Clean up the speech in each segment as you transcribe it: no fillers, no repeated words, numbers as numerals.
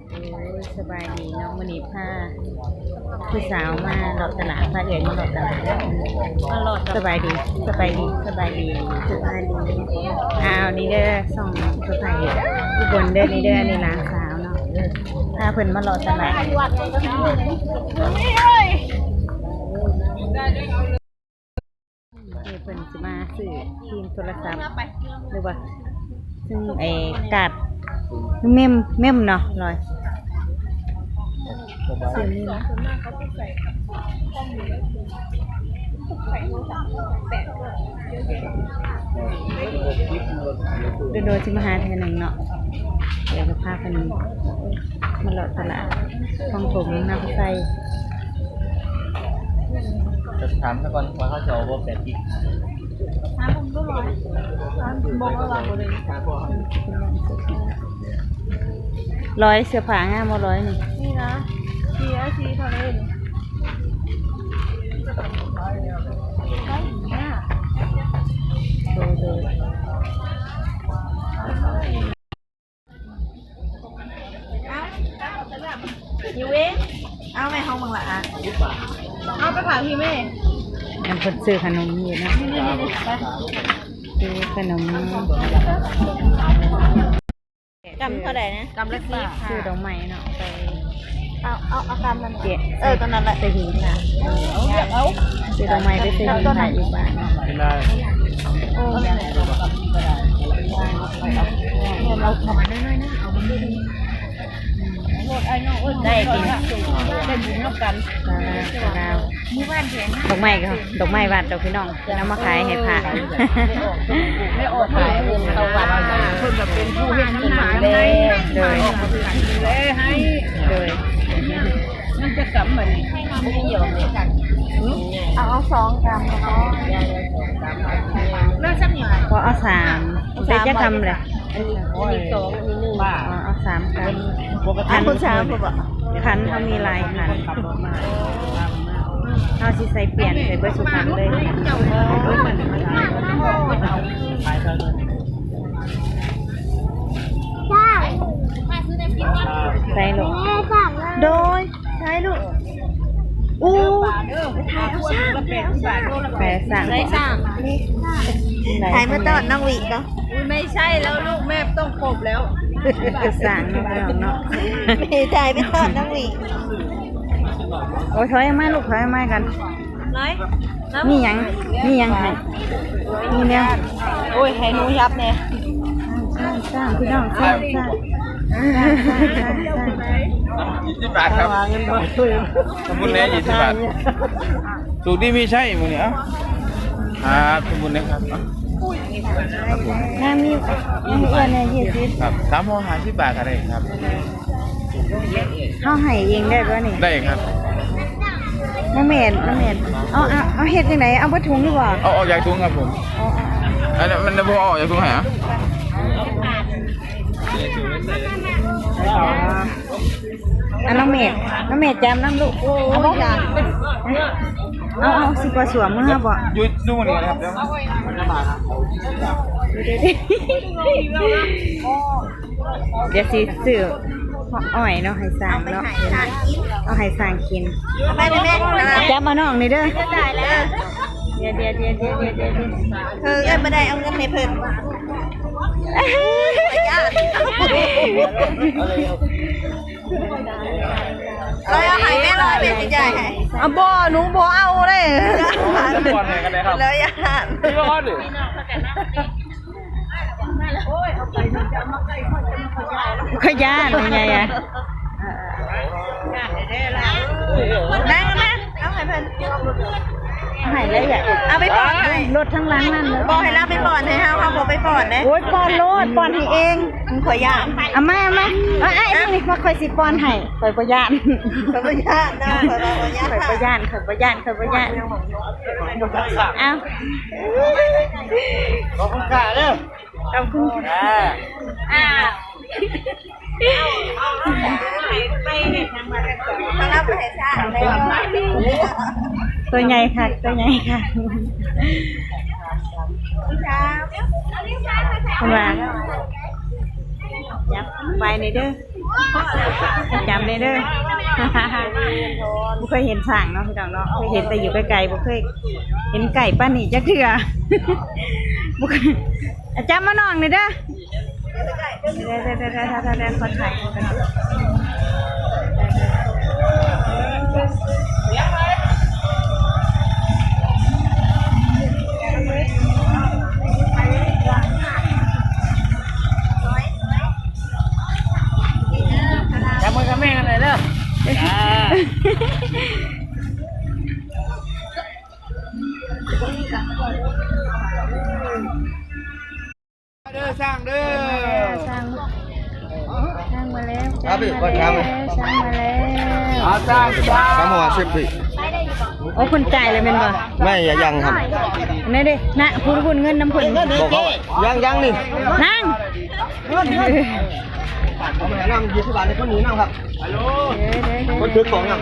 โอ้ยสบายดีน้องมณีผ้าพี่สาวมาหลอดตลาดพาเอ๋ยมาหลอดตลาดมาหลอดสบายดีสบายดีสบายดีสบายดีอ้าวนี่เด้อส่องสะพายอุบลเด้อนี่เด้อนี่หลานสาวเนาะพาเพิ่นมาหลอดตลาดนี่เพิ่นสิมาซื้อทีมโทรศัพท์หรือว่าซึ่งไอ้กัดเมมเนาะลอยเสียงนี่นะโดยที่มาหาเธอหนึ่งเนาะเดี๋ยวจะพากันมาหลอดตลาดของผมน้ำใสจะถามซะก่อนว่าเขาจะเอาบ่8 กิกถามผมก็ร้อยถามบอกว่าบ่ได้ร้อยเสื้อผ้างามมาร้อยนี่นี่นะทีเท่าไหร่นี่โดยยูเว้เอาไหมห้องมึงละอ่ะเอาไปผ่าพี่แม่ยังเพิ่นซื้อขนมอยู่นะซื้อขนมกำเท่าไหร่นะกำละ10ซื้อดอกไม้เนาะไปเอากำละเจ๊ตอนนั้นแหละไปหินค่ะซื้อดอกไม้ไปซื้อหินค่ะอยู่บ้านเราทำน้อยๆนะเอามันด้วยได้กินได้กินนอกกันดาวมือบ้านแข็งดอกไม้ก็ดอกไม้วัดดอกพี่น้องนำมาขายให้พระไม่ออกขายตะวันเพิ่นแบบเป็นผู้เฮ็ดน้ำหมาเลยให้มันจะกำเหมือนไม่เหี่ยวเลยกันเอา2 กรัมก็เลิกสักหน่อยพอเอา3ได้จะทำเลยอันนี้2อันนี้1บ้าเอา3 กันอันคุณสาวผมบอกขันเขามีลายขันเขาสิใส่เปลี่ยนใส่เบอร์สุพรรณเลยใส่ลูกโดยใช่ลูกอู้แปรสั่งถ่ายมาตอนน้องวิก็ไม่ใช่แล้วลูกแม่ต้องกบแล้วสั่งเนาะไม่ถ่ายไปตอนน้องวิโอ้ยถอยมาลูกถอยมากันนี่ยังให้นี่เนี่ยโอ้ยให้หนูยับเนี่ยสร้างพี่น้องสร้าง20 บาทครับสมุนแหน่20 บาทสูตรนี้มีใช่มื้อนี้เอ้าครับสมุนแหน่ครับน้ำมีอ้วนเนี่ย20ครับ3ห่อ50 บาทก็ได้ครับเขาให้เองได้ป่ะนี่ได้ครับน้ำเม็ดเอาเห็ดยังไงเอาไปถุงดีกว่าเอาออกจากถุงครับผมอันนั้นมันจะบ่ออกจากถุงไหนอ่ะน้องเม็ดจำน้ำลูกเอาบ่เอาสิกว่าสวมมือบ่อยู่ดูมันนี่ครับเดี๋ยวมันจะมาครับเดี๋ยวสิซื้ออ้อยเนาะให้สร้างเนาะเอาให้สร้างกินแม่จับมาน้องนี่เด้อได้แล้วเดี๋ยวไม่ได้เอาเงินให้เพิ่นเราเอาให้แม่ลอยเป็นสิจ่ายให้บ่หนูบ่เอาเด้เลยอย่าหันพี่ร้อนดิขย่านไงอ่ะนั่งเอาให้เพิ่นหายแล้วอย่าเอาไปป้อนให้รถทั้งร้านนั่นเลยบอกให้เราไปป้อนให้เฮาบอกไปป้อนนะโอ้ยป้อนโลดป้อนให้เองมึงขอย่านเอามาไอ้นี่มาคอยสิป้อนให้คอยบ่ย่านนะคอยบ่ย่านเอาขอบคุณค่ะเด้อขอบคุณไปเห็นทางมาแล้วไปซ่าตัวใหญ่ค่ะคุณว่า จับไปในเด้อจำในเด้อบ่เคยเห็นช่างเนาะพี่น้องเนาะเคยเห็นแต่อยู่ไกลๆบ่เคยเห็นไก่ป้านี่จักเทื่อบ่เคยจับมาน้องนี่เด้อเด้อขอถ่ายกันจับมือกับแม่กันเลยเด้อ เด้อสร้างเด้อ ช่างมาแล้ว ครับพี่ก่อนครับ ช่างมาแล้ว เอาสร้างสร้าง สามหัว10ปี โอ้คนจ่ายเลยเป็นบ่ ไม่ยังครับ นี่ดินะพูดเงินน้ำผล บอกเขายังนี่ นั่ง ผมแนะนำ20 บาทในคนนี้นะครับคนถือของอ่ะ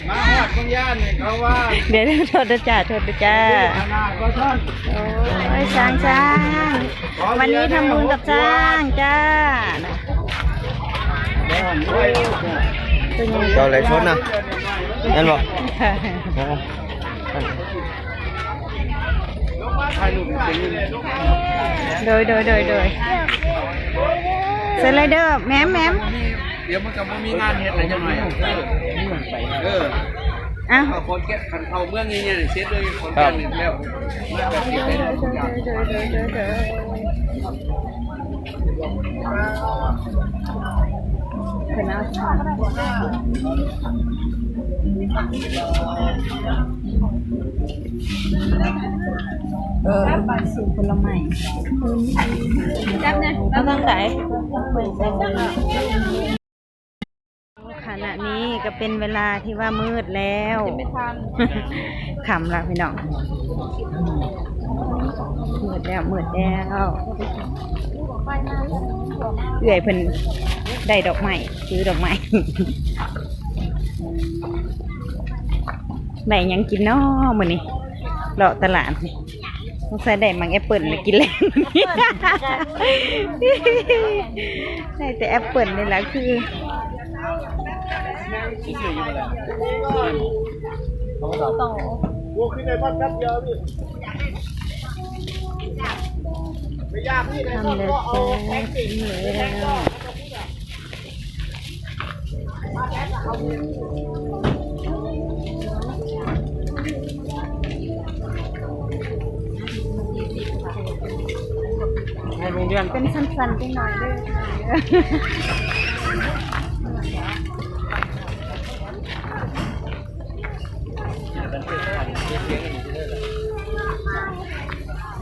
มาหอดของย่านเนี่ยเขาว่า เดี๋ยวโทษนะจ้าโทษนะจ้า ขนาดก็ท่าน โอ้ยช้างวันนี้ทำบุญกับช้างจ้าเป็นยังไง เจ้าอะไรชนนะเห็นบ่ ถ่ายรูปเป็นนี่เลย โดยสไลเดอร์แม้ม เดี๋ยวมันก็บ่มีงานเฮ็ดอะไรจังหน่อยอ่ะ เอาคนแก่ขันเข้าเมืองเงี้ยๆเช็ดเลยคนแก่นี่แล้วแบบนี้ได้ทุกอย่าง เป็นเอาช้างสูผลไม้จับเนี่ยเราต้องไหนขณะนี้ก็เป็นเวลาที่ว่ามืดแล้วขำละพี่น้องมืดแล้วเอื่อยเพิ่นได้ดอกไม้ซื้อดอกไม้ได้หยังกินน้อมื้อนี้เลาะตลาดนี่สงสัยได้มังแอปเปิ้ลมากินแรงได้แต่แอปเปิ้ลนี่แหละคือทำเลยให้โรงเรียน เป็นสั้นๆไปหน่อยด้วย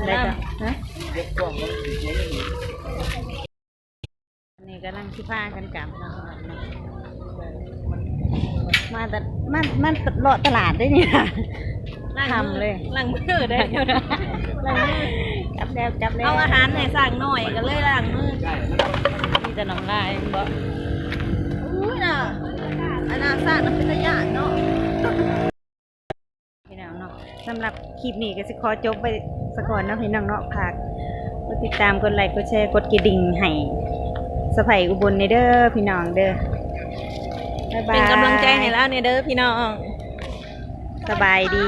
ได้จ้ะฮะนี่กำลังที่ผ้ากันกลับนะมาแต่มาเลาะตลาดได้เนี่ยทำเลย ล้างมือได้จับแล้วเอาอาหารให้สั่งหน่อยก็เลยล้างมือ มีแต่น้ำลายบอก อุ้ยน่ะอันน่ะสะน้ำเป็นระยะเนาะ พี่น้องเนาะสำหรับคลิปนี้ก็จะขอจบไปสักก่อนเนาะพี่น้องเนาะฝากกดติดตามกดไลค์กดแชร์กดกระดิ่งให้สะใภ้อุบลในเด้อพี่น้องเด้อบ๊ายบาย เป็นกำลังใจให้แล้วเนี่ยเด้อพี่น้อง สบายดี